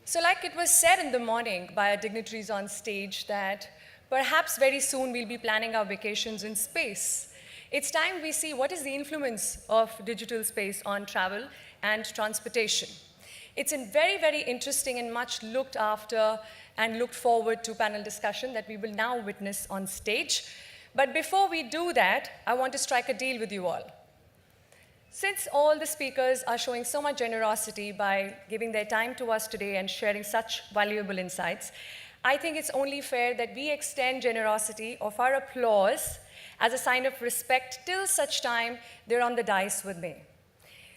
So like it was said in the morning by our dignitaries on stage that perhaps very soon we'll be planning our vacations in space. It's time we see what is the influence of digital space on travel and transportation. It's a very, very interesting and much looked after and looked forward to panel discussion that we will now witness on stage. But before we do that, I want to strike a deal with you all. Since all the speakers are showing so much generosity by giving their time to us today and sharing such valuable insights, I think it's only fair that we extend generosity of our applause as a sign of respect till such time they're on the dais with me.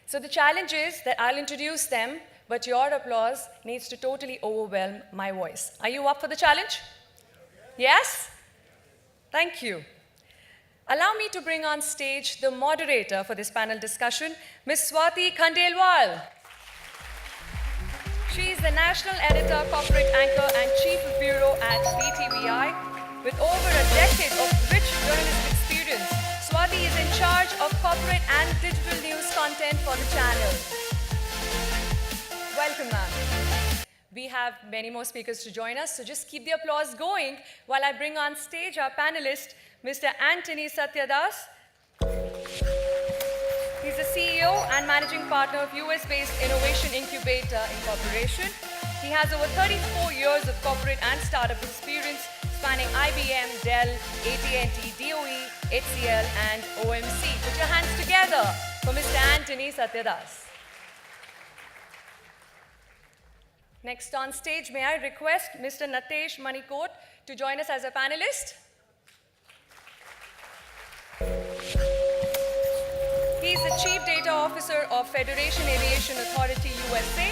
So the challenge is that I'll introduce them, but your applause needs to totally overwhelm my voice. Are you up for the challenge? Yes? Thank you. Allow me to bring on stage the moderator for this panel discussion, Ms. Swati Khandelwal. She is the National Editor, Corporate Anchor, and Chief of Bureau at BTVI. With over a decade of rich journalistic experience, Swati is in charge of corporate and digital news content for the channel. Welcome, ma'am. We have many more speakers to join us, so just keep the applause going while I bring on stage our panelist, Mr. Anthony Satyadas. He's the CEO and managing partner of US-based Innovation Incubator Incorporation. He has over 34 years of corporate and startup experience spanning IBM, Dell, AT&T, DOE, HCL, and OMC. Put your hands together for Mr. Anthony Satyadas. Next on stage, may I request Mr. Natesh Manikot to join us as a panelist. He's the Chief Data Officer of Federation Aviation Authority USA.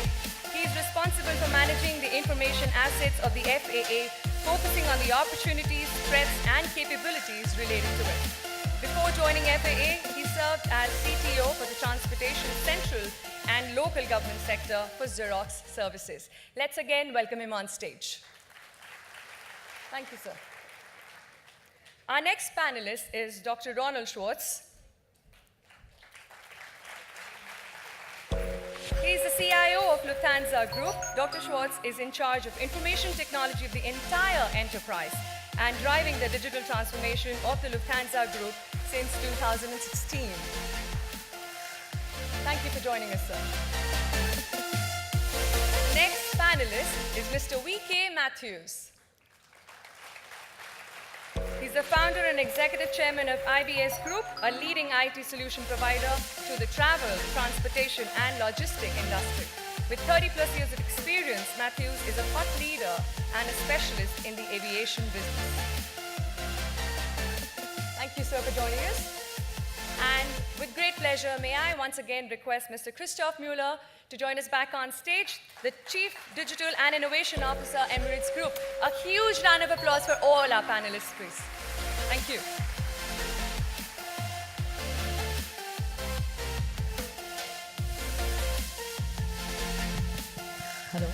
He's responsible for managing the information assets of the FAA, focusing on the opportunities, threats, and capabilities related to it. Before joining FAA, he served as CTO for the Transportation Central and Local Government Sector for Xerox Services. Let's again welcome him on stage. Thank you, sir. Our next panelist is Dr. Ronald Schwartz. He's the CIO of Lufthansa Group. Dr. Schwartz is in charge of information technology of the entire enterprise and driving the digital transformation of the Lufthansa Group since 2016. Thank you for joining us, sir. Next panelist is Mr. V.K. Matthews. He's the founder and executive chairman of IBS Group, a leading IT solution provider to the travel, transportation, and logistic industry. With 30+ years of experience, Matthews is a thought leader and a specialist in the aviation business. Thank you, sir, for joining us. And with great pleasure, may I once again request Mr. Christoph Mueller to join us back on stage, the Chief Digital and Innovation Officer, Emirates Group. A huge round of applause for all our panelists, please. Thank you. Hello.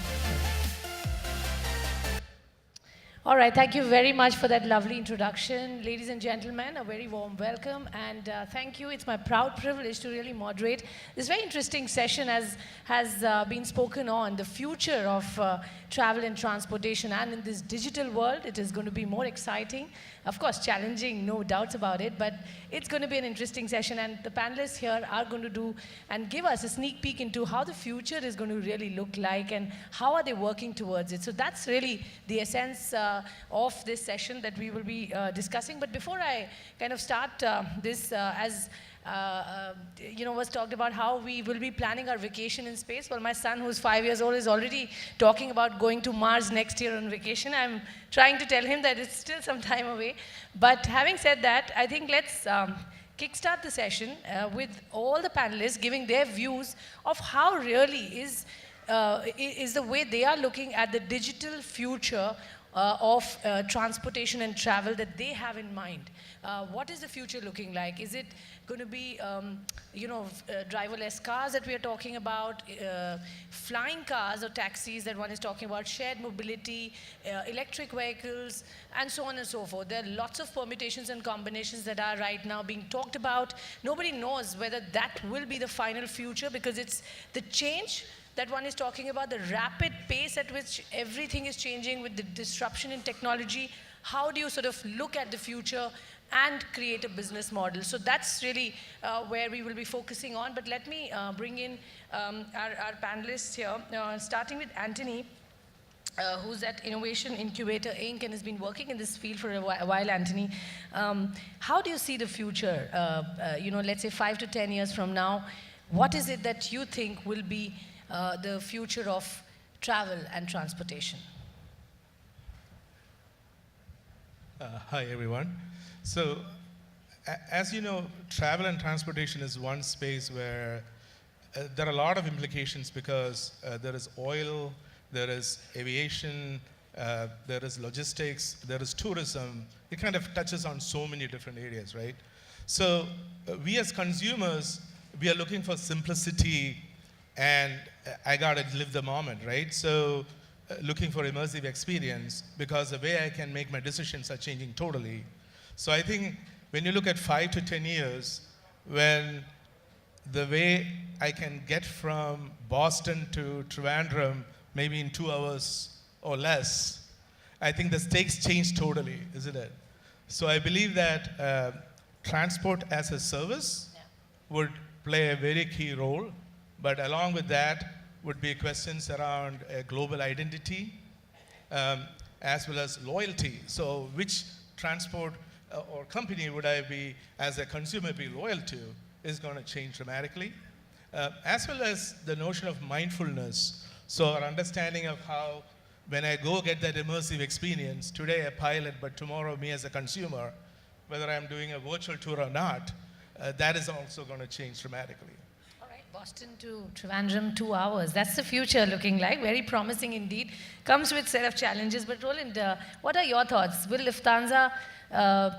All right, thank you very much for that lovely introduction. Ladies and gentlemen, a very warm welcome, and thank you. It's my proud privilege to really moderate this very interesting session as has been spoken on, the future of travel and transportation, and in this digital world, it is going to be more exciting. Of course, challenging, no doubts about it, but it's going to be an interesting session, and the panelists here are going to do and give us a sneak peek into how the future is going to really look like and how are they working towards it. So that's really the essence of this session that we will be discussing. But before I kind of start this, was talked about how we will be planning our vacation in space. Well, my son, who's 5 years old, is already talking about going to Mars next year on vacation. I'm trying to tell him that it's still some time away. But having said that, I think let's kickstart the session with all the panelists giving their views of how really is the way they are looking at the digital future of transportation and travel that they have in mind. What is the future looking like? Is it going to be, driverless cars that we are talking about, flying cars or taxis that one is talking about, shared mobility, electric vehicles, and so on and so forth? There are lots of permutations and combinations that are right now being talked about. Nobody knows whether that will be the final future, because it's the change that one is talking about, the rapid pace at which everything is changing with the disruption in technology. How do you sort of look at the future and create a business model? So that's really where we will be focusing on. But let me bring in our panelists here, starting with Anthony, who's at Innovation Incubator Inc. and has been working in this field for a while. Anthony, how do you see the future? Let's say 5 to 10 years from now, what is it that you think will be the future of travel and transportation? Hi, everyone. So, as you know, travel and transportation is one space where there are a lot of implications, because there is oil, there is aviation, there is logistics, there is tourism. It kind of touches on so many different areas, right? So, we as consumers, we are looking for simplicity, and I gotta live the moment, right? So, looking for immersive experience, because the way I can make my decisions are changing totally. So I think when you look at 5 to 10 years, when the way I can get from Boston to Trivandrum maybe in 2 hours or less, I think the stakes change totally, isn't it? So I believe that transport as a service would play a very key role, but along with that would be questions around global identity, as well as loyalty. So which transport or company would I be, as a consumer, be loyal to, is going to change dramatically. As well as the notion of mindfulness. So our understanding of how, when I go get that immersive experience, today a pilot, but tomorrow me as a consumer, whether I'm doing a virtual tour or not, that is also going to change dramatically. Boston to Trivandrum, 2 hours. That's the future looking like. Very promising indeed. Comes with set of challenges. But Roland, what are your thoughts? Will Lufthansa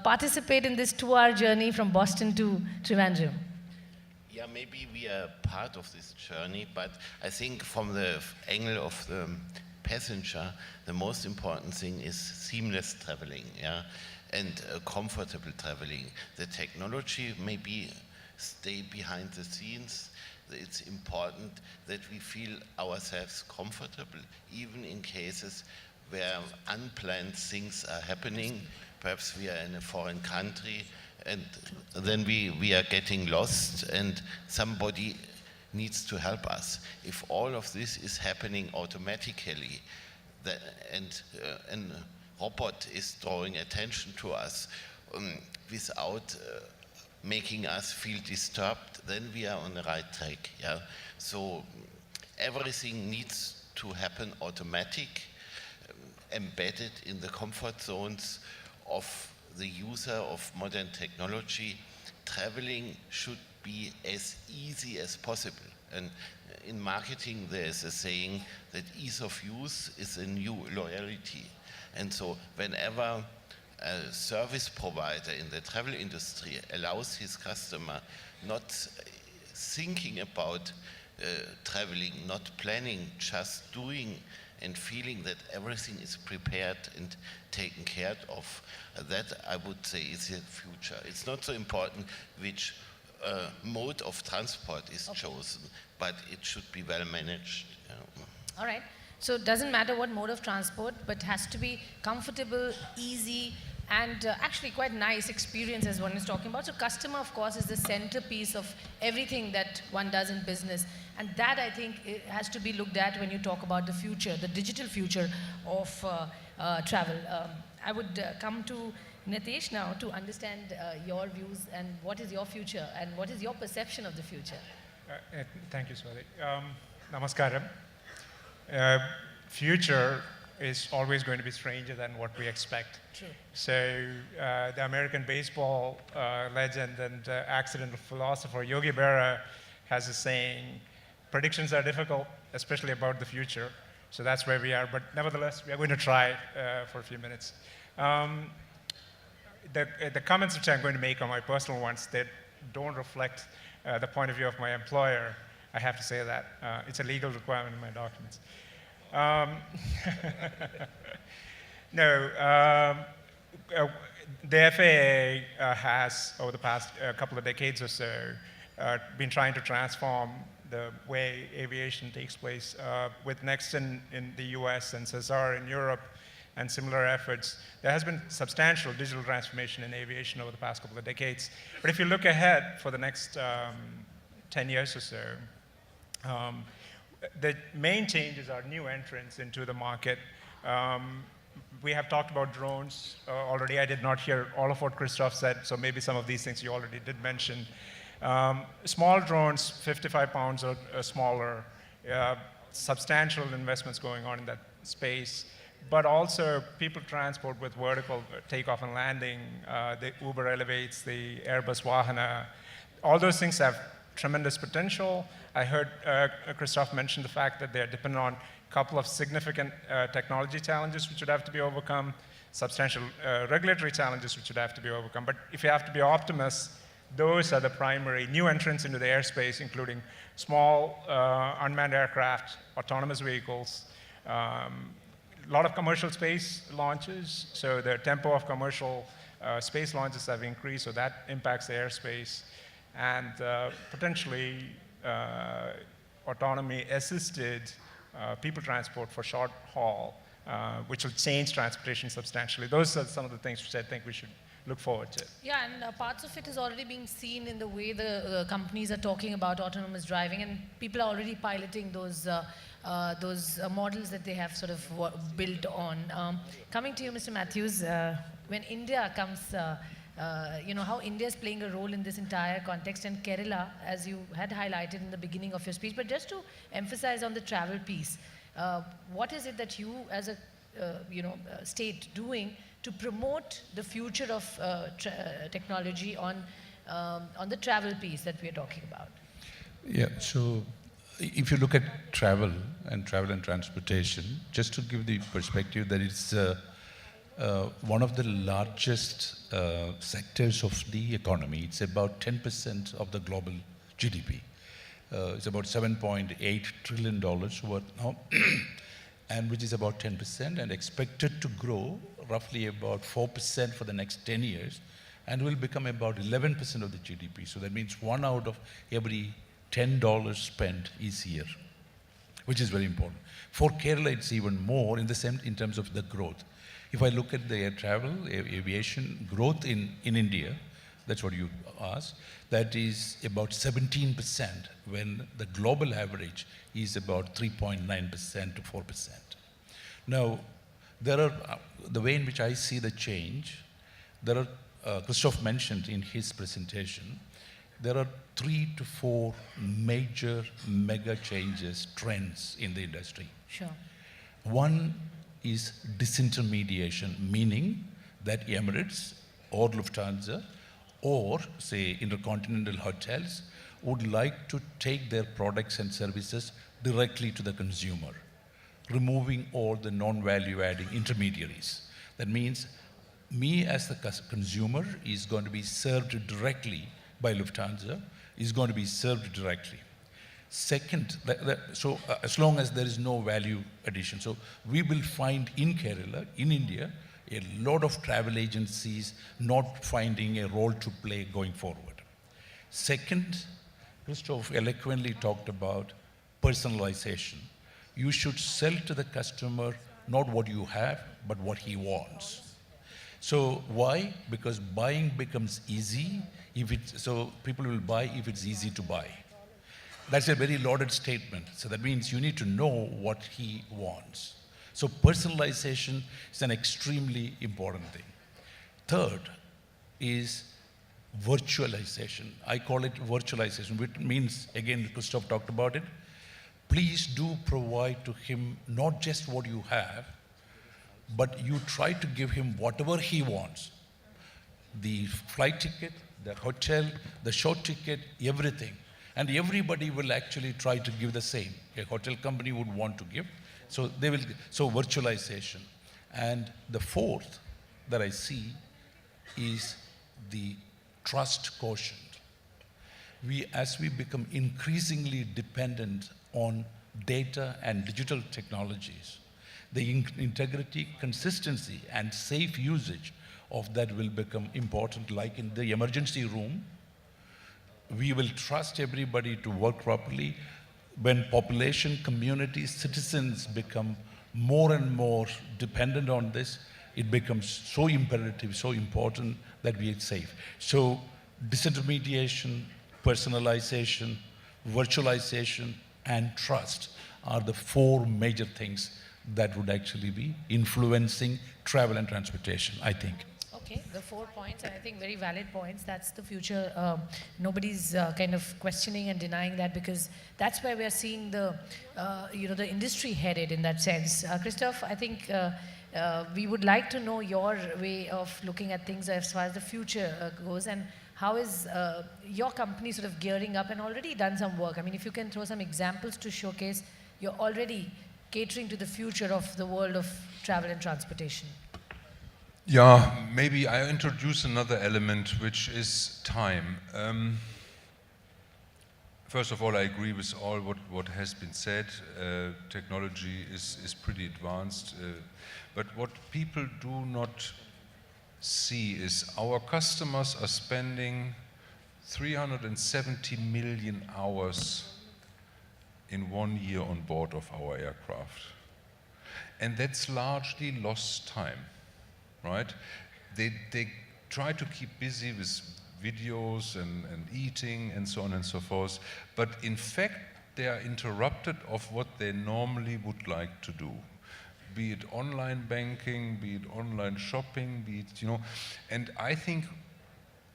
participate in this 2-hour journey from Boston to Trivandrum? Yeah, maybe we are part of this journey, but I think from the angle of the passenger, the most important thing is seamless traveling, yeah, and comfortable traveling. The technology maybe stay behind the scenes. It's important that we feel ourselves comfortable, even in cases where unplanned things are happening. Perhaps we are in a foreign country, and then we are getting lost, and somebody needs to help us. If all of this is happening automatically, and a robot is drawing attention to us without making us feel disturbed, then we are on the right track. Yeah? So everything needs to happen automatic, embedded in the comfort zones of the user of modern technology. Traveling should be as easy as possible. And in marketing, there's a saying that ease of use is a new loyalty. And so whenever a service provider in the travel industry allows his customer not thinking about traveling, not planning, just doing and feeling that everything is prepared and taken care of, that I would say is the future. It's not so important which mode of transport is chosen, but it should be well managed. All right. So it doesn't matter what mode of transport, but it has to be comfortable, easy, and actually quite nice experience, as one is talking about. So customer, of course, is the centerpiece of everything that one does in business. And that, I think, it has to be looked at when you talk about the future, the digital future of travel. I would come to Nitesh now to understand your views and what is your future and what is your perception of the future. Thank you, Swati. Namaskaram. Future is always going to be stranger than what we expect. True. So the American baseball legend and accidental philosopher Yogi Berra has a saying, predictions are difficult, especially about the future. So that's where we are. But nevertheless, we are going to try for a few minutes. The comments which I'm going to make are my personal ones that don't reflect the point of view of my employer. I have to say that. It's a legal requirement in my documents. No, the FAA has, over the past couple of decades or so, been trying to transform the way aviation takes place with Nexton in the US and Cesar in Europe and similar efforts. There has been substantial digital transformation in aviation over the past couple of decades. But if you look ahead for the next 10 years or so, the main changes are new entrants into the market. We have talked about drones already. I did not hear all of what Christoph said, so maybe some of these things you already did mention. Small drones, 55 pounds or smaller, substantial investments going on in that space, but also people transport with vertical takeoff and landing, the Uber Elevates, the Airbus Vahana. All those things have tremendous potential. I heard Christoph mention the fact that they're dependent on a couple of significant technology challenges which would have to be overcome, substantial regulatory challenges which would have to be overcome. But if you have to be optimists, those are the primary new entrants into the airspace, including small unmanned aircraft, autonomous vehicles, a lot of commercial space launches. So the tempo of commercial space launches have increased, so that impacts the airspace. And potentially autonomy-assisted people transport for short haul, which will change transportation substantially. Those are some of the things which I think we should look forward to. Yeah, and parts of it is already being seen in the way the companies are talking about autonomous driving, and people are already piloting those models that they have sort of built on. Coming to you, Mr. Matthews, when India comes, you know, how India is playing a role in this entire context, and Kerala, as you had highlighted in the beginning of your speech, but just to emphasize on the travel piece, what is it that you as a state doing to promote the future of technology on the travel piece that we are talking about? Yeah, so if you look at travel and transportation, just to give the perspective that it's one of the largest sectors of the economy. It's about 10% of the global GDP. It's about $7.8 trillion worth now, and which is about 10% and expected to grow roughly about 4% for the next 10 years, and will become about 11% of the GDP. So that means 1 out of every $10 spent is here, which is very important. For Kerala, it's even more in terms of the growth. If I look at the air travel, aviation growth in India, that's what you asked, that is about 17%, when the global average is about 3.9% to 4%. Now, there are, the way in which I see the change, there are, Christoph mentioned in his presentation, there are 3 to 4 major mega changes, trends in the industry. Sure. One is disintermediation, meaning that Emirates or Lufthansa or, say, intercontinental hotels would like to take their products and services directly to the consumer, removing all the non-value-adding intermediaries. That means me as the consumer is going to be served directly by Lufthansa, is going to be served directly. Second, as long as there is no value addition. So we will find in Kerala, in India, a lot of travel agencies not finding a role to play going forward. Second, Christoph eloquently talked about personalization. You should sell to the customer not what you have, but what he wants. So why? Because buying becomes easy so people will buy if it's easy to buy. That's a very lauded statement. So that means you need to know what he wants. So personalization is an extremely important thing. Third is virtualization. I call it virtualization, which means, again, Christoph talked about it. Please do provide to him not just what you have, but you try to give him whatever he wants. The flight ticket, the hotel, the show ticket, everything. And everybody will actually try to give the same. A hotel company would want to give, So so virtualization. And the fourth that I see is the trust quotient. As we become increasingly dependent on data and digital technologies, the integrity, consistency, and safe usage of that will become important. Like in the emergency room, we will trust everybody to work properly. When population, communities, citizens become more and more dependent on this, it becomes so imperative, so important that we are safe. So disintermediation, personalization, virtualization, and trust are the four major things that would actually be influencing travel and transportation, I think. Okay, the 4 points, and I think very valid points. That's the future. Nobody's kind of questioning and denying that, because that's where we are seeing the, the industry headed in that sense. Christoph, I think we would like to know your way of looking at things as far as the future goes, and how is your company sort of gearing up and already done some work? I mean, if you can throw some examples to showcase you're already catering to the future of the world of travel and transportation. Yeah, maybe I introduce another element, which is time. First of all, I agree with all what has been said. Technology is pretty advanced, but what people do not see is our customers are spending 370 million hours in 1 year on board of our aircraft. And that's largely lost time. Right? They try to keep busy with videos and eating and so on and so forth, but in fact they are interrupted of what they normally would like to do. Be it online banking, be it online shopping, be it, and I think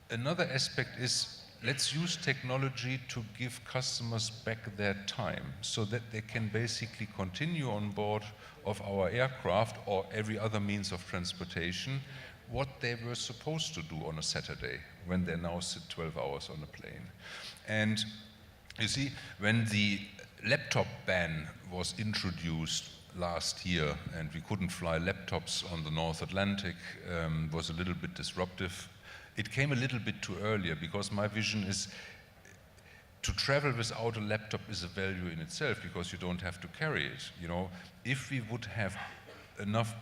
another aspect is, let's use technology to give customers back their time so that they can basically continue on board of our aircraft or every other means of transportation what they were supposed to do on a Saturday when they now sit 12 hours on a plane. And you see, when the laptop ban was introduced last year and we couldn't fly laptops on the North Atlantic, was a little bit disruptive. It came a little bit too earlier, because my vision is to travel without a laptop is a value in itself, because you don't have to carry it. If we would have enough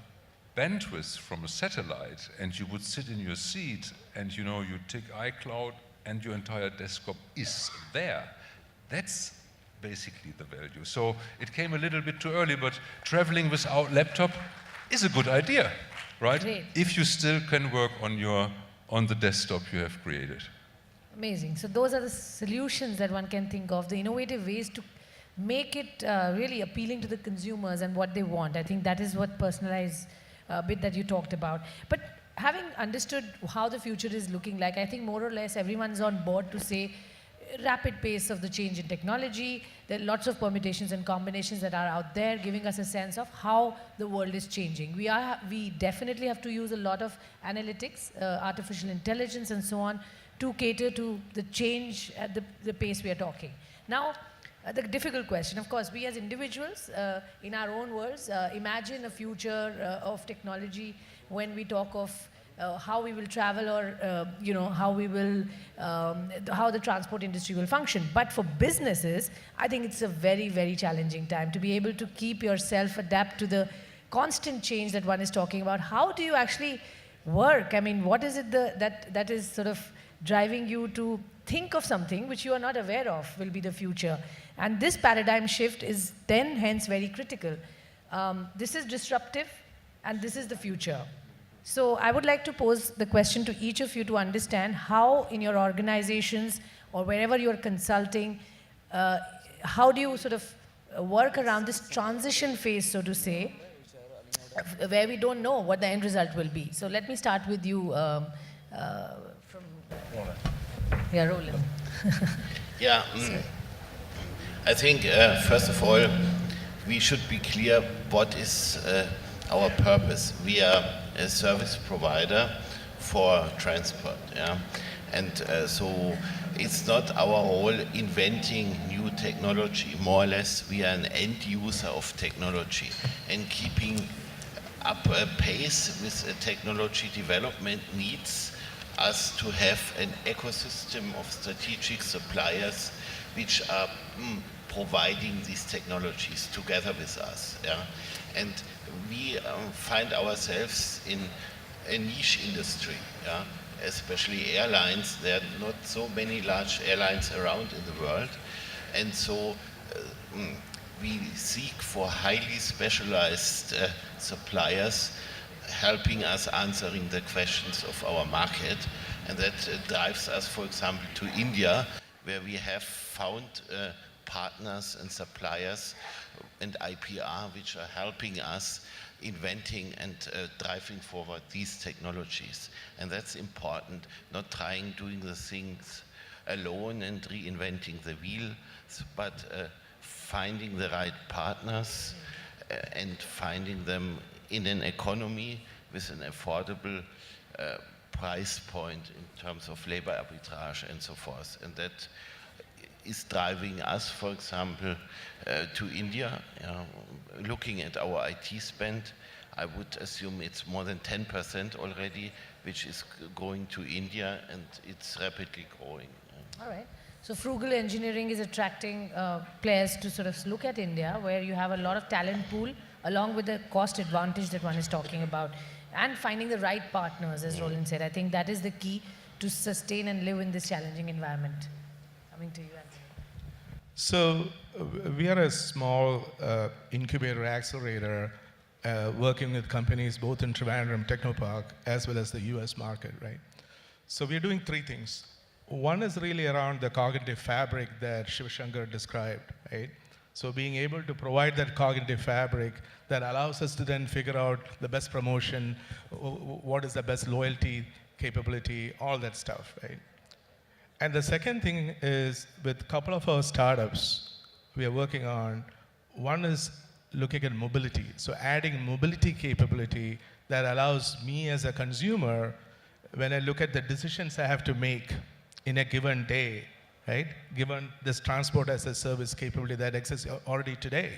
bandwidth from a satellite and you would sit in your seat and you tick iCloud and your entire desktop is there, that's basically the value. So it came a little bit too early, but traveling without laptop is a good idea, right? Great. If you still can work on the desktop you have created. Amazing. So those are the solutions that one can think of, the innovative ways to make it really appealing to the consumers and what they want. I think that is what personalized bit that you talked about. But having understood how the future is looking like, I think more or less everyone's on board to say rapid pace of the change in technology. There are lots of permutations and combinations that are out there giving us a sense of how the world is changing. We definitely have to use a lot of analytics, artificial intelligence and so on to cater to the change at the pace we are talking. Now, the difficult question, of course, we as individuals in our own worlds imagine a future of technology when we talk of how we will travel, or how the transport industry will function. But for businesses, I think it's a very, very challenging time to be able to keep yourself, adapt to the constant change that one is talking about. How do you actually work? I mean, what is it that is sort of driving you to think of something which you are not aware of will be the future? And this paradigm shift is then hence very critical. This is disruptive, and this is the future. So I would like to pose the question to each of you to understand how in your organizations or wherever you're consulting, how do you sort of work around this transition phase, so to say, where we don't know what the end result will be. So let me start with you from Roland. Yeah, I think first of all, we should be clear what is our purpose. We are a service provider for transport. Yeah? And so it's not our role inventing new technology. More or less, we are an end user of technology, and keeping up a pace with technology development needs us to have an ecosystem of strategic suppliers which are providing these technologies together with us. Yeah? And we find ourselves in a niche industry, yeah? Especially airlines. There are not so many large airlines around in the world. And so we seek for highly specialized suppliers helping us answering the questions of our market. And that drives us, for example, to India, where we have found partners and suppliers and IPR which are helping us inventing and driving forward these technologies. And that's important, not doing the things alone and reinventing the wheel, but finding the right partners and finding them in an economy with an affordable price point in terms of labor arbitrage and so forth. And that is driving us, for example, to India. Looking at our IT spend, I would assume it's more than 10% already, which is going to India, and it's rapidly growing. All right. So frugal engineering is attracting players to sort of look at India, where you have a lot of talent pool, along with the cost advantage that one is talking about, and finding the right partners, as Roland said. I think that is the key to sustain and live in this challenging environment. Coming to you, Anthony. So we are a small incubator accelerator working with companies both in Trivandrum Technopark as well as the US market, right? So we're doing three things. One is really around the cognitive fabric that Shiv Shankar described, right? So being able to provide that cognitive fabric that allows us to then figure out the best promotion, what is the best loyalty capability, all that stuff, right? And the second thing is, with a couple of our startups we are working on, one is looking at mobility. So adding mobility capability that allows me as a consumer, when I look at the decisions I have to make in a given day, right? Given this transport as a service capability that exists already today.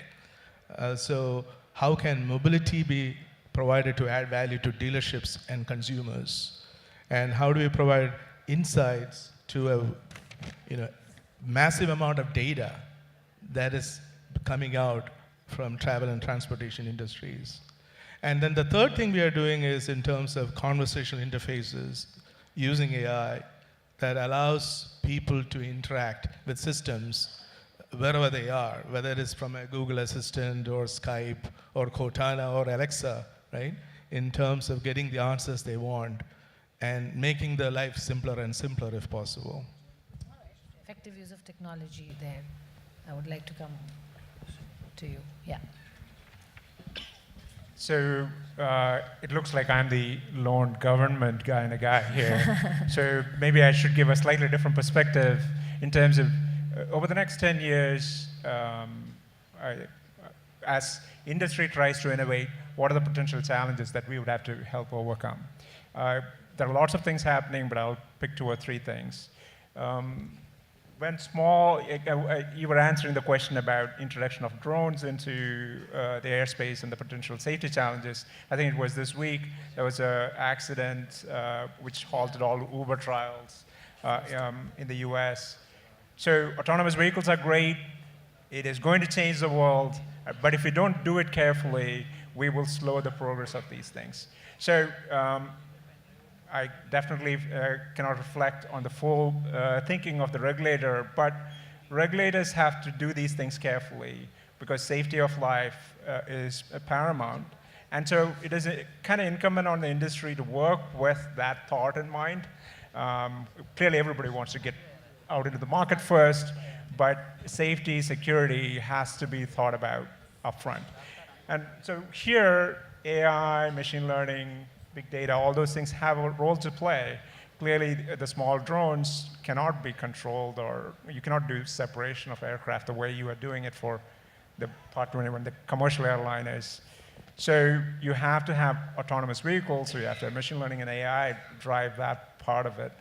So how can mobility be provided to add value to dealerships and consumers? And how do we provide insights to a massive amount of data that is coming out from travel and transportation industries? And then the third thing we are doing is in terms of conversational interfaces using AI that allows people to interact with systems wherever they are, whether it is from a Google Assistant or Skype or Cortana or Alexa, right? In terms of getting the answers they want and making their life simpler and simpler if possible. All right. Effective use of technology there. I would like to come to you. Yeah. So it looks like I'm the lone government kind of guy here. So maybe I should give a slightly different perspective in terms of over the next 10 years, as industry tries to innovate, what are the potential challenges that we would have to help overcome? There are lots of things happening, but I'll pick 2 or 3 things. When small, you were answering the question about introduction of drones into the airspace and the potential safety challenges. I think it was this week, there was an accident which halted all Uber trials in the US. So autonomous vehicles are great. It is going to change the world, but if we don't do it carefully, we will slow the progress of these things. So I definitely cannot reflect on the full thinking of the regulator, but regulators have to do these things carefully because safety of life is paramount. And so it is kind of incumbent on the industry to work with that thought in mind. Clearly, everybody wants to get out into the market first, but safety, security has to be thought about upfront. And so here, AI, machine learning, big data, all those things have a role to play. Clearly, the small drones cannot be controlled, or you cannot do separation of aircraft the way you are doing it for the Part 21, the commercial airliners. So you have to have autonomous vehicles, so you have to have machine learning and AI drive that part of it.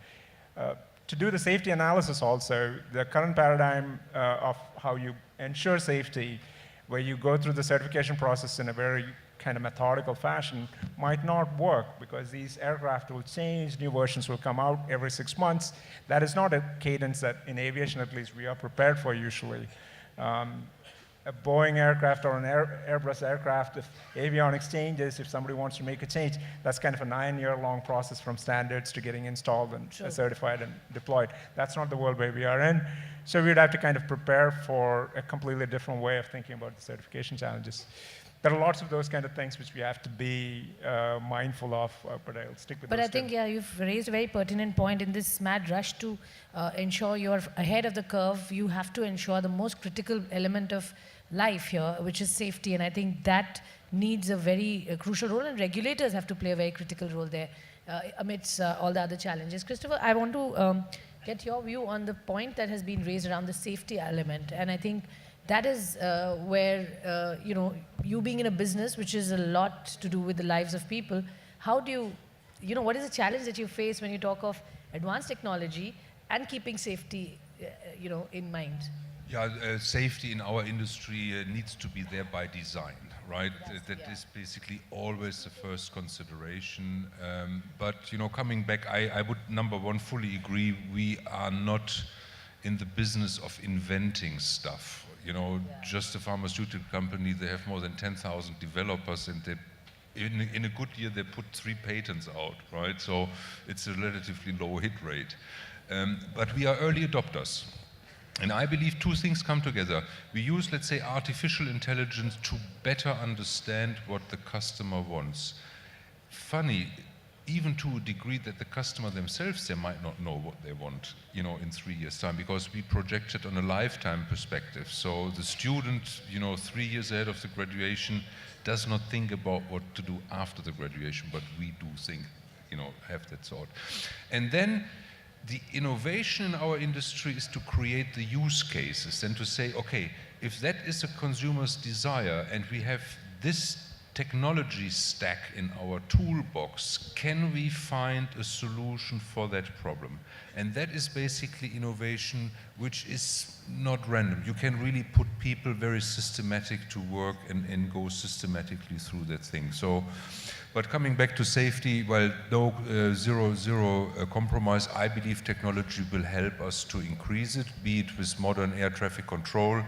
To do the safety analysis also, the current paradigm of how you ensure safety, where you go through the certification process in a very kind of methodical fashion, might not work because these aircraft will change, new versions will come out every 6 months. That is not a cadence that in aviation at least we are prepared for usually. A Boeing aircraft or an Airbus aircraft, if avionics changes, if somebody wants to make a change, that's kind of a 9-year-long process from standards to getting installed and certified and deployed. That's not the world where we are in. So we'd have to kind of prepare for a completely different way of thinking about the certification challenges. There are lots of those kind of things which we have to be mindful of, but I'll stick with But those I think, two. yeah, you've raised a very pertinent point in this mad rush to ensure you're ahead of the curve. You have to ensure the most critical element of life here, which is safety. And I think that needs a very crucial role, and regulators have to play a very critical role there amidst all the other challenges. Christopher, I want to get your view on the point that has been raised around the safety element. And I think that is where, you being in a business, which is a lot to do with the lives of people, how do you, what is the challenge that you face when you talk of advanced technology and keeping safety, in mind? Yeah, safety in our industry needs to be there by design, right? That is basically always the first consideration. But, coming back, I would, number one, fully agree, we are not in the business of inventing stuff. Just a pharmaceutical company, they have more than 10,000 developers, and in a good year, they put 3 patents out, right? So it's a relatively low hit rate. But we are early adopters. And I believe 2 things come together. We use, let's say, artificial intelligence to better understand what the customer wants. Funny, even to a degree that the customer themselves, they might not know what they want, in 3 years' time, because we project it on a lifetime perspective. So the student, 3 years ahead of the graduation, does not think about what to do after the graduation, but we do think, have that thought. And then the innovation in our industry is to create the use cases and to say, okay, if that is a consumer's desire and we have this technology stack in our toolbox, can we find a solution for that problem? And that is basically innovation which is not random. You can really put people very systematic to work and go systematically through that thing. So, but coming back to safety, well, no zero compromise. I believe technology will help us to increase it, be it with modern air traffic control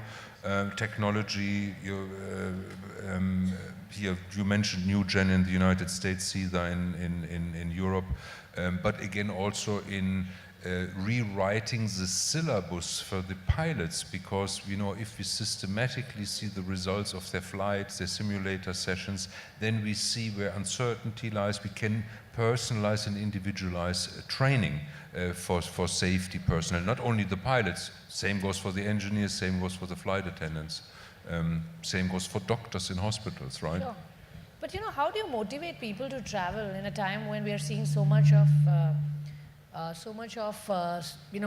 technology. Here you mentioned New Gen in the United States, CEDA in Europe, but again also in rewriting the syllabus for the pilots, because if we systematically see the results of their flights, their simulator sessions, then we see where uncertainty lies. We can personalize and individualize training for safety personnel, not only the pilots. Same goes for the engineers, same goes for the flight attendants, same goes for doctors in hospitals, right? Sure. But how do you motivate people to travel in a time when we are seeing so much of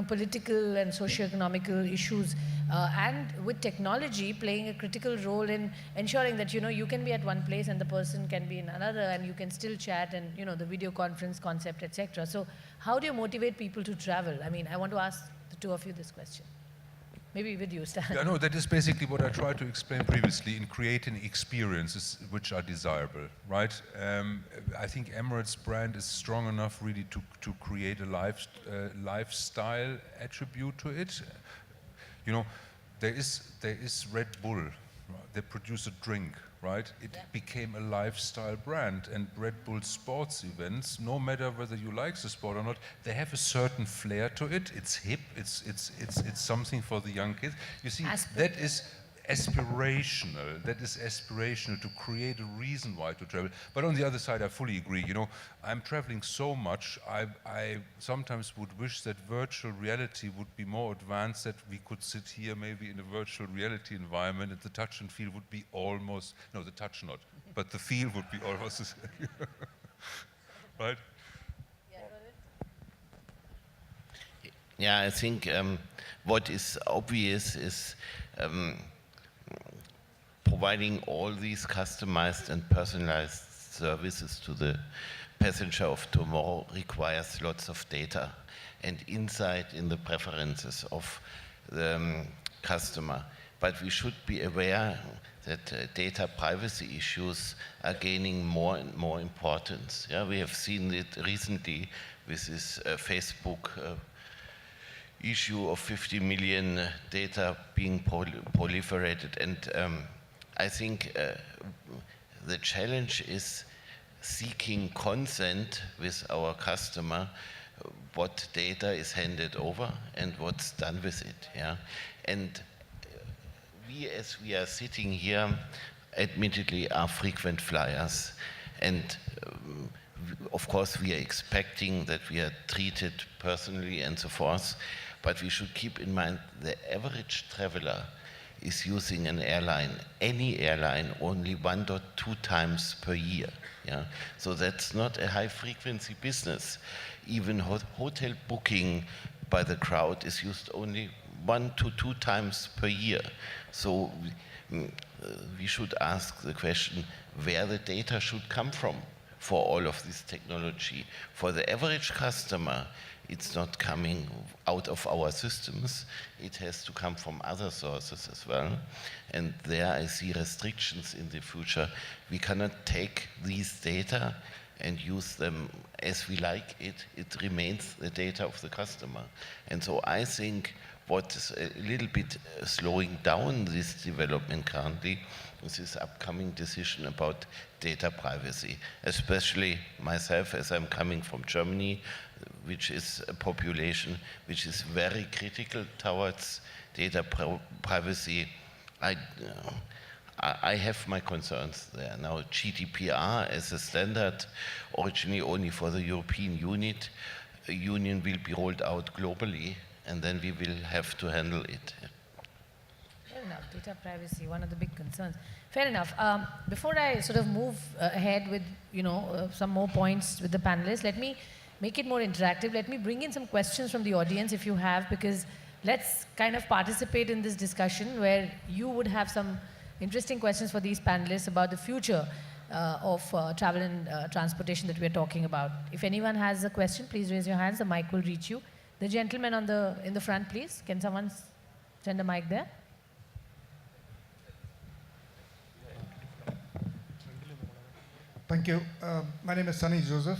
political and socio-economical issues, and with technology playing a critical role in ensuring that you can be at one place and the person can be in another, and you can still chat, and the video conference concept, etc. So how do you motivate people to travel? I mean, I want to ask the 2 of you this question. Maybe with you, Stan. Yeah, no, that is basically what I tried to explain previously in creating experiences which are desirable, right? I think Emirates' brand is strong enough really to create a lifestyle attribute to it. There is Red Bull. They produce a drink, right? It became a lifestyle brand, and Red Bull sports events, no matter whether you like the sport or not, they have a certain flair to it. It's hip. It's something for the young kids. You see, that is aspirational. That is aspirational to create a reason why to travel. But on the other side, I fully agree. I'm traveling so much. I sometimes would wish that virtual reality would be more advanced, that we could sit here maybe in a virtual reality environment, and the touch and feel would be almost, no, the touch not, but the feel would be almost the same. Right? Yeah, I think what is obvious is providing all these customized and personalized services to the passenger of tomorrow requires lots of data and insight in the preferences of the customer. But we should be aware that data privacy issues are gaining more and more importance. Yeah, we have seen it recently with this Facebook issue of 50 million data being proliferated. And I think the challenge is seeking consent with our customer, what data is handed over and what's done with it. Yeah? And we, as we are sitting here, admittedly are frequent flyers. And of course, we are expecting that we are treated personally and so forth. But we should keep in mind the average traveler is using an airline, any airline, only 1 or 2 times per year. Yeah? So that's not a high frequency business. Even hotel booking by the crowd is used only 1 to 2 times per year. So we should ask the question where the data should come from for all of this technology. For the average customer, it's not coming out of our systems. It has to come from other sources as well. And there I see restrictions in the future. We cannot take these data and use them as we like it. It remains the data of the customer. And so I think what is a little bit slowing down this development currently is this upcoming decision about data privacy, especially myself, as I'm coming from Germany, which is a population which is very critical towards data privacy. I have my concerns there. Now, GDPR as a standard, originally only for the European Union will be rolled out globally, and then we will have to handle it. Fair enough. Data privacy, one of the big concerns. Fair enough. Before I sort of move ahead with, some more points with the panelists, let me make it more interactive. Let me bring in some questions from the audience if you have, because let's kind of participate in this discussion where you would have some interesting questions for these panelists about the future of travel and transportation that we're talking about. If anyone has a question, please raise your hands. The mic will reach you. The gentleman in the front, please. Can someone send a mic there? Thank you. My name is Sunny Joseph.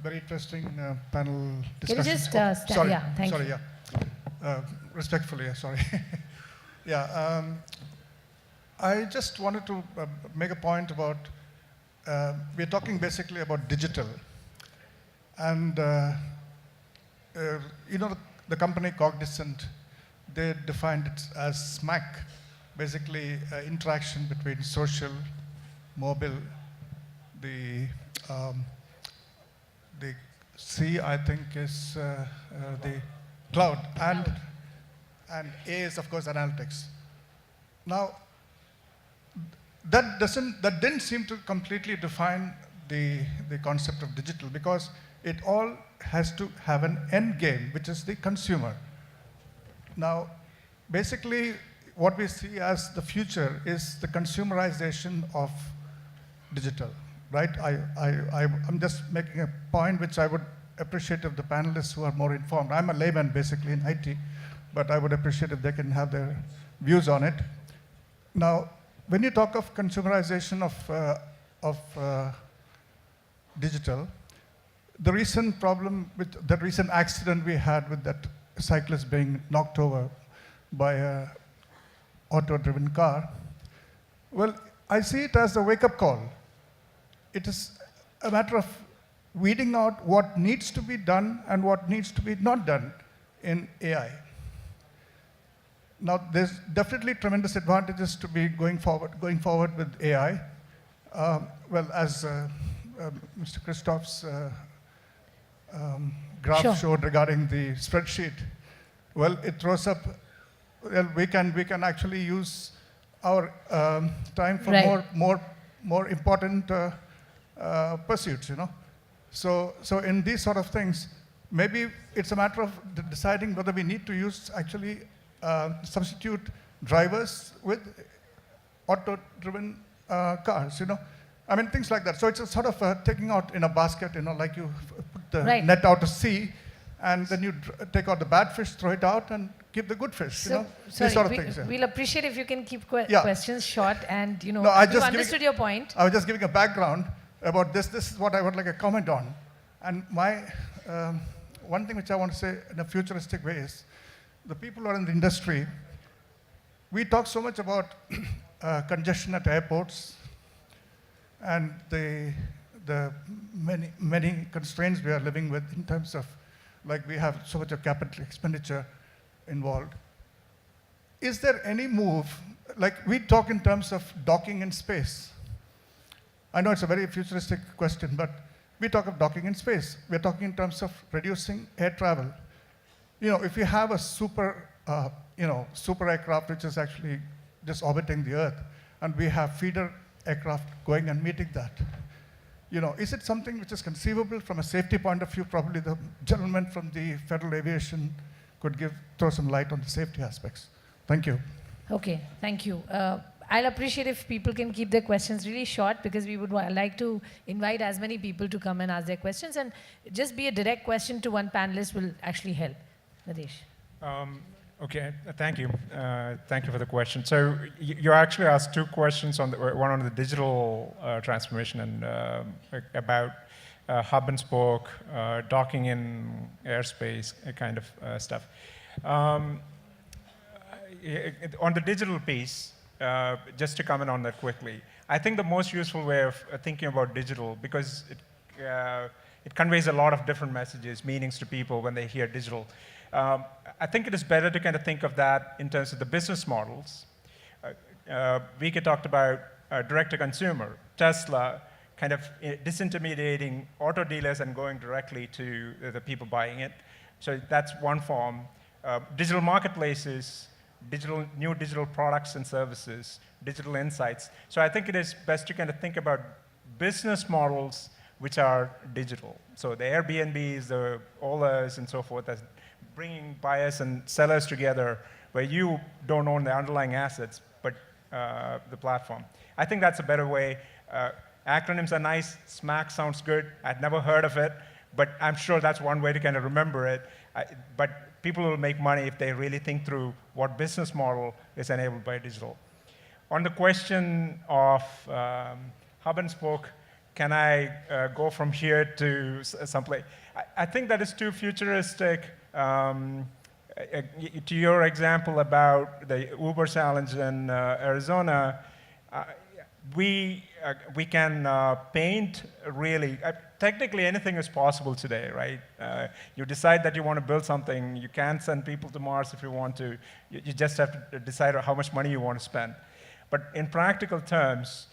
Very interesting panel discussion. Can you just stand? Sorry, Yeah, thank sorry, you. yeah. Respectfully, sorry. Yeah, I just wanted to make a point about, we're talking basically about digital. And, the company Cognizant, they defined it as SMAC, basically interaction between social, mobile, the C, I think, is the cloud, and A is, of course, analytics. Now, that didn't seem to completely define the concept of digital, because it all has to have an end game, which is the consumer. Now, basically, what we see as the future is the consumerization of digital, right? I'm just making a point which I would appreciate if the panelists who are more informed. I'm a layman, basically, in IT, but I would appreciate if they can have their views on it. Now, when you talk of consumerization of digital, the recent problem with the recent accident we had with that cyclist being knocked over by a auto-driven car, well, I see it as a wake-up call. It is a matter of weeding out what needs to be done and what needs to be not done in AI. Now, there's definitely tremendous advantages to be going forward with AI. Well, as Mr. Christoph's graph showed regarding the spreadsheet, well, it throws up. Well, we can actually use our time for more important pursuits, So in these sort of things, maybe it's a matter of deciding whether we need to use actually substitute drivers with auto-driven cars, I mean, things like that. So it's a sort of taking out in a basket, like you put the Right. net out to sea, and then you take out the bad fish, throw it out, and keep the good fish. So, These sorry, sort of things. Yeah. we'll appreciate if you can keep Yeah. questions short and, No, I we've just understood your point. I was just giving a background about this. This is what I would like a comment on. And my one thing which I want to say in a futuristic way is, the people who are in the industry, we talk so much about congestion at airports and the many constraints we are living with in terms of, like, we have so much of capital expenditure involved. Is there any move, like we talk in terms of docking in space? I know it's a very futuristic question, but we talk of docking in space. We're talking in terms of reducing air travel. If you have a super aircraft which is actually just orbiting the Earth, and we have feeder aircraft going and meeting that, is it something which is conceivable from a safety point of view? Probably the gentleman from the Federal Aviation could throw some light on the safety aspects. Thank you. Okay, thank you. I'll appreciate if people can keep their questions really short, because we would like to invite as many people to come and ask their questions, and just be a direct question to one panelist will actually help. Nadesh. Okay, thank you. Thank you for the question. So you actually asked two questions, one on the digital transformation and about hub and spoke, docking in airspace, kind of stuff. On the digital piece, just to comment on that quickly, I think the most useful way of thinking about digital, because it conveys a lot of different messages, meanings to people when they hear digital. I think it is better to kind of think of that in terms of the business models. Vika talked about direct-to-consumer, Tesla kind of disintermediating auto dealers and going directly to the people buying it. So that's one form. Digital marketplaces, new digital products and services, digital insights. So I think it is best to kind of think about business models which are digital. So the Airbnbs, the Olas, and so forth, as bringing buyers and sellers together where you don't own the underlying assets, but the platform. I think that's a better way. Acronyms are nice. SMAC sounds good. I'd never heard of it, but I'm sure that's one way to kind of remember it. But people will make money if they really think through what business model is enabled by digital. On the question of hub and spoke, can I go from here to someplace? I think that is too futuristic. To your example about the Uber challenge in Arizona, we can paint really. Technically, anything is possible today, right? You decide that you want to build something. You can send people to Mars if you want to. You just have to decide how much money you want to spend. But in practical terms,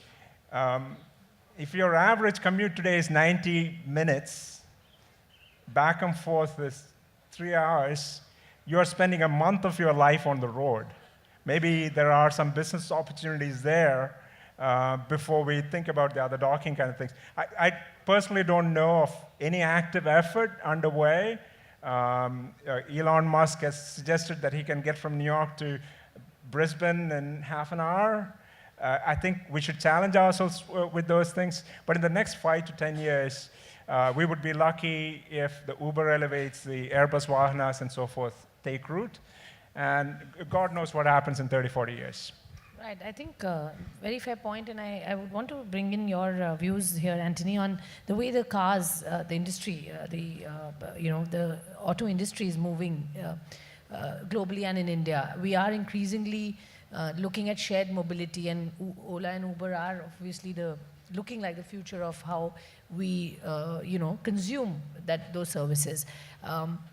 if your average commute today is 90 minutes, back and forth is 3 hours, you're spending a month of your life on the road. Maybe there are some business opportunities there before we think about the other docking kind of things. I personally don't know of any active effort underway. Elon Musk has suggested that he can get from New York to Brisbane in half an hour. I think we should challenge ourselves with those things. But in the next 5 to 10 years, we would be lucky if the Uber elevates, the Airbus Vahanas and so forth take root. And God knows what happens in 30, 40 years. Right, I think very fair point, and I would want to bring in your views here, Anthony, on the way the cars, the industry, the auto industry is moving globally and in India. We are increasingly looking at shared mobility, and Ola and Uber are obviously looking like the future of how we, consume those services.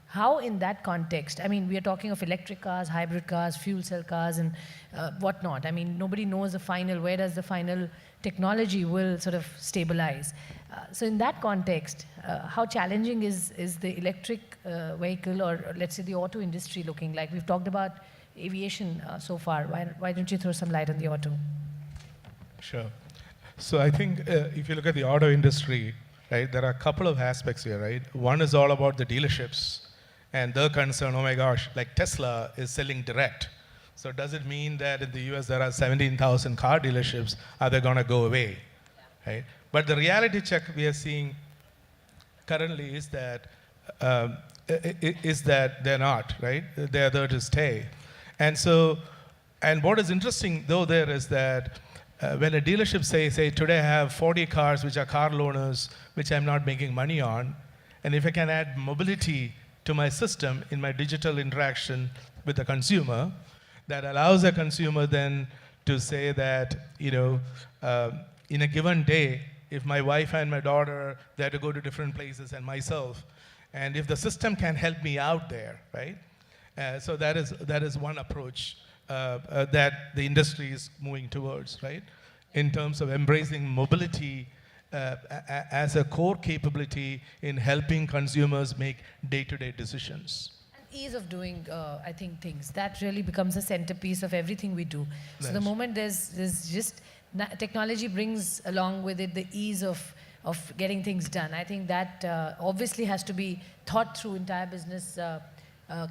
How in that context, I mean, we are talking of electric cars, hybrid cars, fuel cell cars, and whatnot. I mean, nobody knows where does the final technology will sort of stabilize. So in that context, how challenging is the electric vehicle, or let's say the auto industry looking like? We've talked about aviation so far. Why don't you throw some light on the auto? Sure. So I think if you look at the auto industry, right, there are a couple of aspects here, right? One is all about the dealerships and their concern, oh my gosh, like Tesla is selling direct. So does it mean that in the US there are 17,000 car dealerships? Are they going to go away? right? But the reality check we are seeing currently is that they're not, right? They're there to stay. And so, and what is interesting though there is that when a dealership say today I have 40 cars which are car loaners which I'm not making money on, and if I can add mobility to my system in my digital interaction with the consumer, that allows the consumer then to say that, in a given day, if my wife and my daughter, they have to go to different places and myself, and if the system can help me out there, right? So that is one approach that the industry is moving towards, right? In terms of embracing mobility as a core capability in helping consumers make day-to-day decisions. And ease of doing, I think, things. That really becomes a centerpiece of everything we do. So the Yes. moment there's just technology brings along with it the ease of getting things done. I think that obviously has to be thought through entire business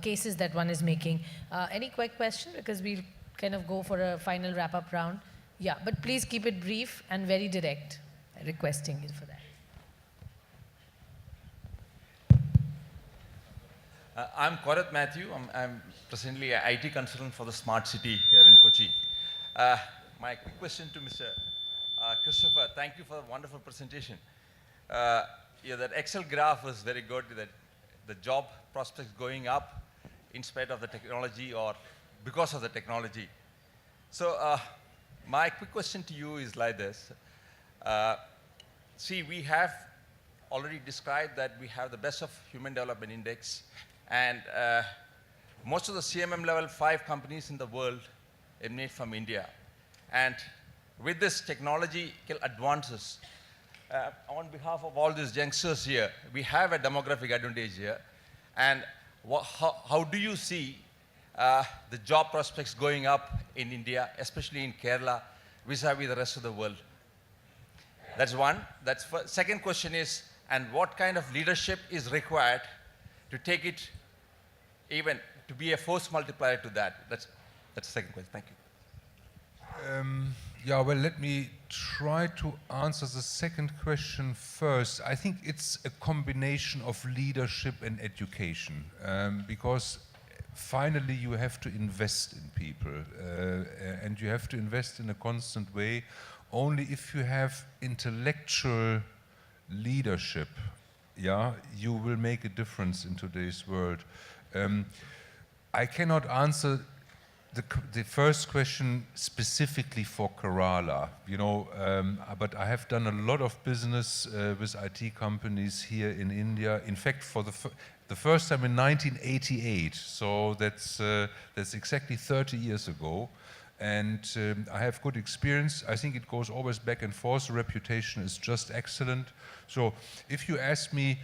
cases that one is making. Any quick question? Because we'll kind of go for a final wrap-up round. Yeah, but please keep it brief and very direct. Requesting it for that. I'm Korat Matthew. I'm presently an IT consultant for the Smart City here in Kochi. My quick question to Mr. Christopher, thank you for the wonderful presentation. That Excel graph was very good, that the job prospects going up in spite of the technology or because of the technology. So my quick question to you is like this. See, we have already described that we have the best of Human Development Index, and most of the CMM level 5 companies in the world emanate from India. And with this technological advances, on behalf of all these youngsters here, we have a demographic advantage here. And how do you see the job prospects going up in India, especially in Kerala, vis-a-vis the rest of the world? That's one. Second question is, and what kind of leadership is required to take it even to be a force multiplier to that? That's the second question. Thank you. Yeah, well, let me try to answer the second question first. I think it's a combination of leadership and education, because finally you have to invest in people, and you have to invest in a constant way. Only if you have intellectual leadership, yeah, you will make a difference in today's world. I cannot answer the first question specifically for Kerala, but I have done a lot of business with IT companies here in India. In fact, for the first time in 1988, so that's exactly 30 years ago. And I have good experience. I think it goes always back and forth. The reputation is just excellent. So if you ask me,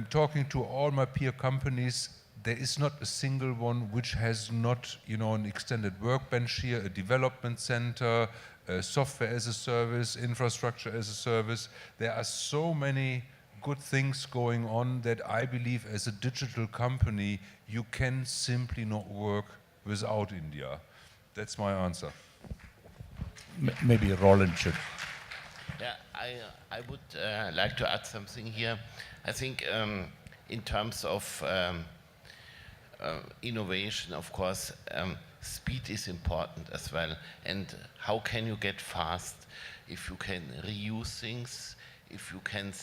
talking to all my peer companies, there is not a single one which has not, an extended workbench here, a development center, software as a service, infrastructure as a service. There are so many good things going on that I believe as a digital company, you can simply not work without India. That's my answer. Maybe Roland should. Yeah, I would like to add something here. I think in terms of innovation, of course, speed is important as well. And how can you get fast if you can reuse things, if you can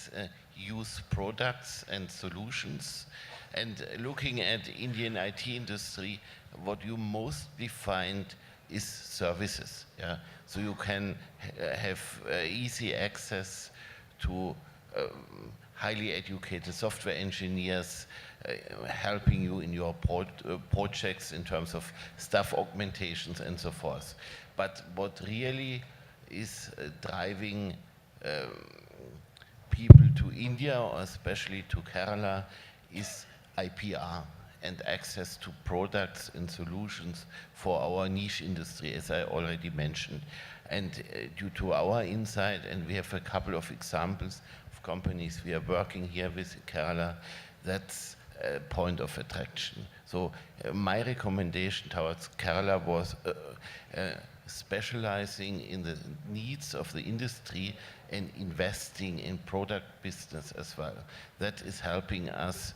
use products and solutions? And looking at Indian IT industry, what you mostly find is services. Yeah? So you can have easy access to highly educated software engineers helping you in your projects in terms of staff augmentations and so forth. But what really is driving people to India, or especially to Kerala, is IPR and access to products and solutions for our niche industry, as I already mentioned. And due to our insight, and we have a couple of examples of companies we are working here with in Kerala, that's point of attraction. So my recommendation towards Kerala was specializing in the needs of the industry and investing in product business as well. That is helping us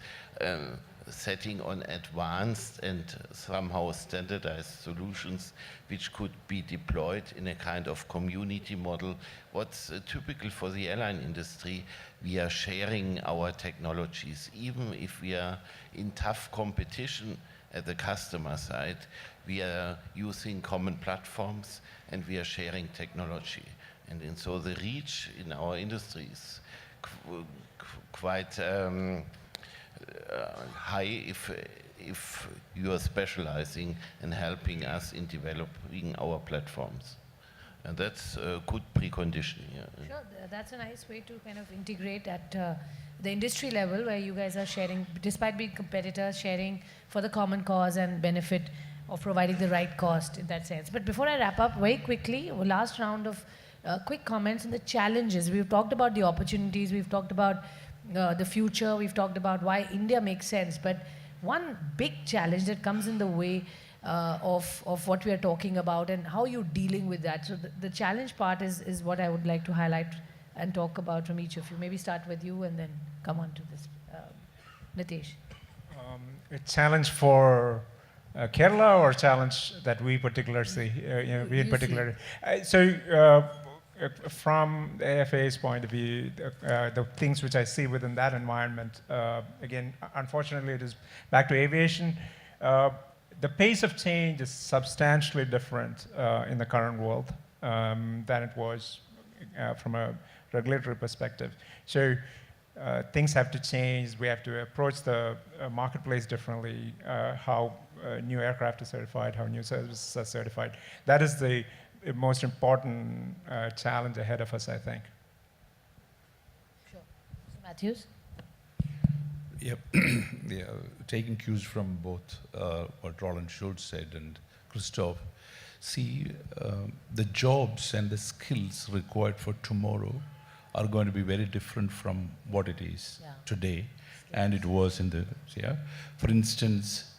setting on advanced and somehow standardized solutions which could be deployed in a kind of community model. What's typical for the airline industry, we are sharing our technologies. Even if we are in tough competition at the customer side, we are using common platforms and we are sharing technology. And so the reach in our industry is quite high if you are specializing and helping us in developing our platforms. And that's a good precondition here. Sure, that's a nice way to kind of integrate at the industry level where you guys are sharing, despite being competitors, sharing for the common cause and benefit of providing the right cost in that sense. But before I wrap up, very quickly, last round of quick comments on the challenges. We've talked about the opportunities, we've talked about the future, we've talked about why India makes sense, but one big challenge that comes in the way of what we are talking about and how you're dealing with that. So the challenge part is what I would like to highlight and talk about from each of you. Maybe start with you and then come on to this. Nitesh. A challenge for Kerala or a challenge that we particularly see? We in particular. From the AFA's point of view, the things which I see within that environment, again, unfortunately, it is back to aviation. The pace of change is substantially different in the current world than it was from a regulatory perspective. So things have to change. We have to approach the marketplace differently, how new aircraft is certified, how new services are certified. That is the most important challenge ahead of us, I think. Sure. So Matthews? Yep. Yeah, taking cues from both what Roland Schultz said and Christoph. See, the jobs and the skills required for tomorrow are going to be very different from what it is today and it was in the, For instance,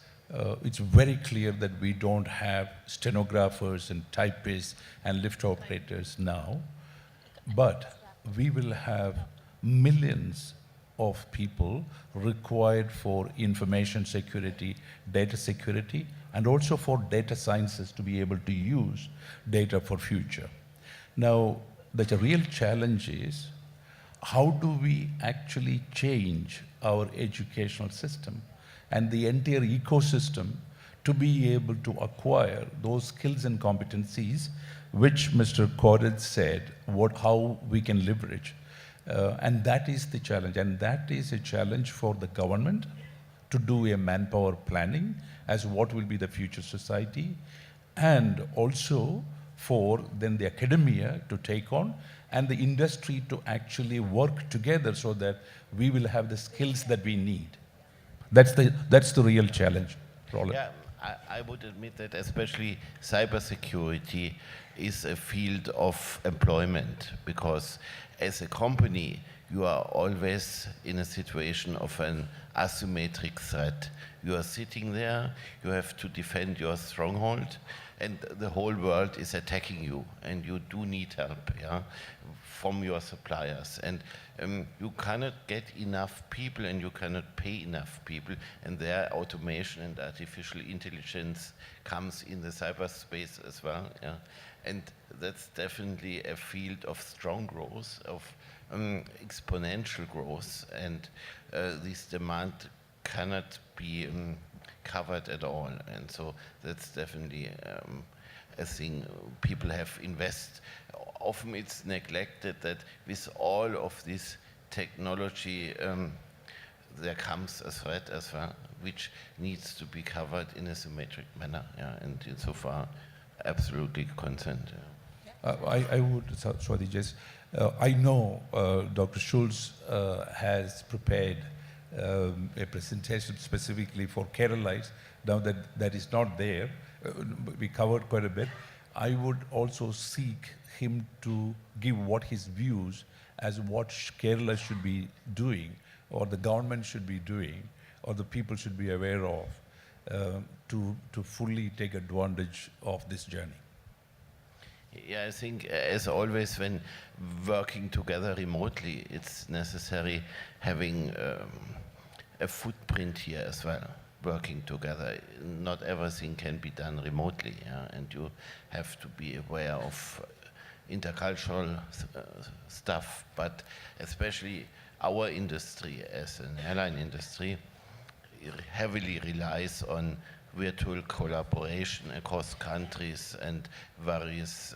it's very clear that we don't have stenographers and typists and lift operators now, but we will have millions of people required for information security, data security, and also for data sciences to be able to use data for future. Now, the real challenge is how do we actually change our educational system and the entire ecosystem to be able to acquire those skills and competencies which Mr. Korid said, how we can leverage. And that is the challenge. And that is a challenge for the government to do a manpower planning as what will be the future society, and also for then the academia to take on and the industry to actually work together so that we will have the skills that we need. That's the real challenge, Roland. Yeah, I would admit that especially cybersecurity is a field of employment, because as a company, you are always in a situation of an asymmetric threat. You are sitting there, you have to defend your stronghold, and the whole world is attacking you, and you do need help from your suppliers. And you cannot get enough people, and you cannot pay enough people, and their automation and artificial intelligence comes in the cyberspace as well. And that's definitely a field of strong growth, of exponential growth, and this demand cannot be covered at all. And so that's definitely a thing people have invested. Often it's neglected that with all of this technology, there comes a threat as well, which needs to be covered in a symmetric manner. And insofar, absolutely consent. I would, sorry, just, I know Dr. Schultz has prepared a presentation specifically for Keralites. Now that is not there, we covered quite a bit. I would also seek him to give what his views as what Kerala should be doing, or the government should be doing, or the people should be aware of to fully take advantage of this journey? Yeah, I think as always when working together remotely, it's necessary having a footprint here as well, working together. Not everything can be done remotely, yeah? And you have to be aware of intercultural stuff, but especially our industry as an airline industry heavily relies on virtual collaboration across countries and various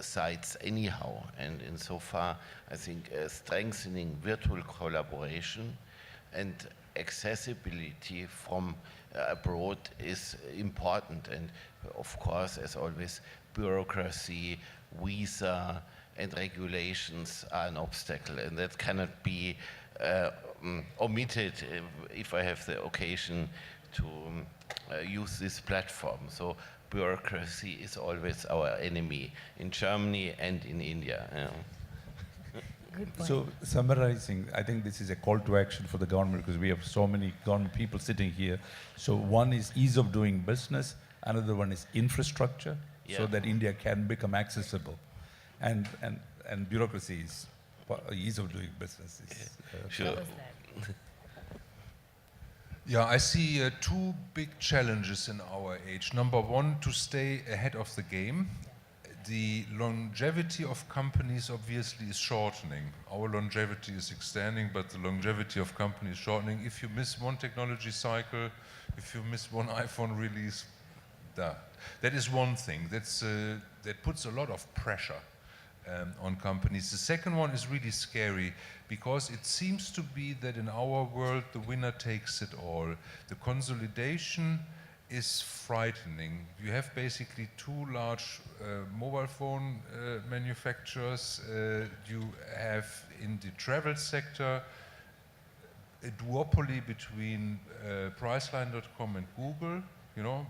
sites anyhow. And insofar, I think strengthening virtual collaboration and accessibility from abroad is important. And of course, as always, bureaucracy, visa, and regulations are an obstacle, and that cannot be omitted if I have the occasion to use this platform. So bureaucracy is always our enemy in Germany and in India. Yeah. Good point. So summarizing, I think this is a call to action for the government because we have so many government people sitting here. So one is ease of doing business, another one is infrastructure, so that India can become accessible. And bureaucracy is ease of doing business. Sure. Yeah, I see two big challenges in our age. Number one, to stay ahead of the game. The longevity of companies obviously is shortening. Our longevity is extending, but the longevity of companies is shortening. If you miss one technology cycle, if you miss one iPhone release, that is one thing. That puts a lot of pressure on companies. The second one is really scary because it seems to be that in our world the winner takes it all. The consolidation is frightening. You have basically two large mobile phone manufacturers. You have in the travel sector a duopoly between Priceline.com and Google. You know,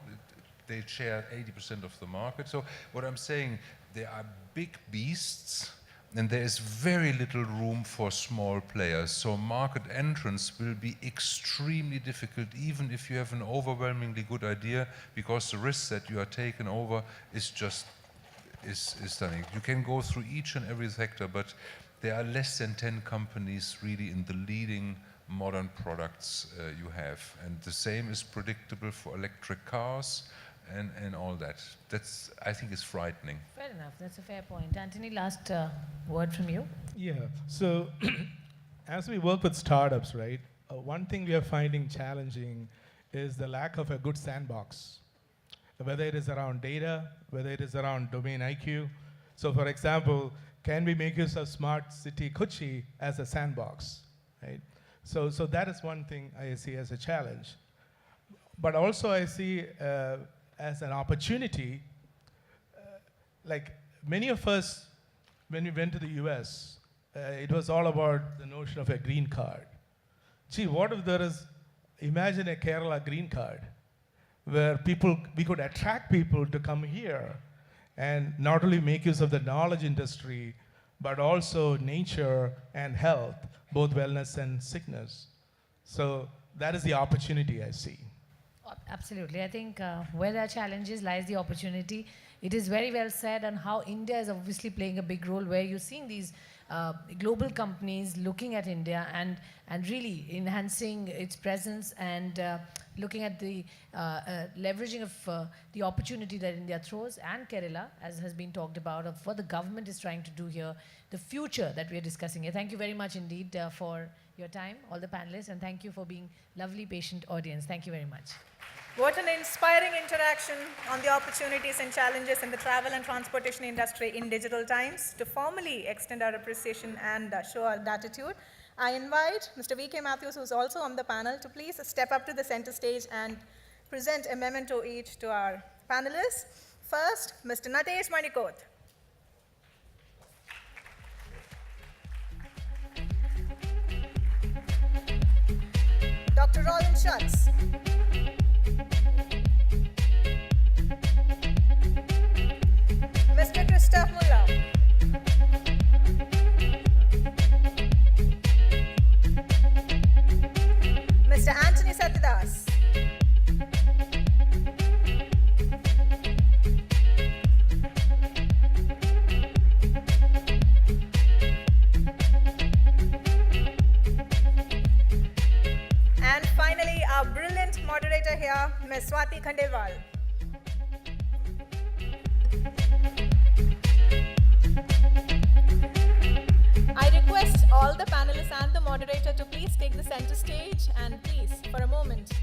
they share 80% of the market. So what I'm saying, there are big beasts and there is very little room for small players. So market entrance will be extremely difficult even if you have an overwhelmingly good idea, because the risk that you are taken over is just stunning. You can go through each and every sector, but there are less than 10 companies really in the leading modern products you have. And the same is predictable for electric cars and all that. That's, I think, is frightening. Fair enough. That's a fair point. Anthony, last word from you. Yeah, so as we work with startups, right, one thing we are finding challenging is the lack of a good sandbox, whether it is around data, whether it is around domain IQ. So for example, can we make use of Smart City Kochi as a sandbox, right? So that is one thing I see as a challenge. But also I see as an opportunity, like many of us, when we went to the US, it was all about the notion of a green card. Gee, what if there is, imagine a Kerala green card, where we could attract people to come here and not only make use of the knowledge industry, but also nature and health, both wellness and sickness. So that is the opportunity I see. Absolutely. I think where there are challenges lies the opportunity. It is very well said on how India is obviously playing a big role, where you're seeing these global companies looking at India and really enhancing its presence and looking at the leveraging of the opportunity that India throws, and Kerala, as has been talked about, of what the government is trying to do here, the future that we are discussing here. Thank you very much indeed for your time, all the panelists, and thank you for being lovely, patient audience. Thank you very much. What an inspiring interaction on the opportunities and challenges in the travel and transportation industry in digital times. To formally extend our appreciation and show our gratitude, I invite Mr. V.K. Matthews, who's also on the panel, to please step up to the center stage and present a memento each to our panelists. First, Mr. Natesh Manikoth. Dr. Roland Schutz. Mr. Christoph Muller. Mr. Anthony here Ms. Swati Khandelwal. I request all the panelists and the moderator to please take the center stage and please, for a moment,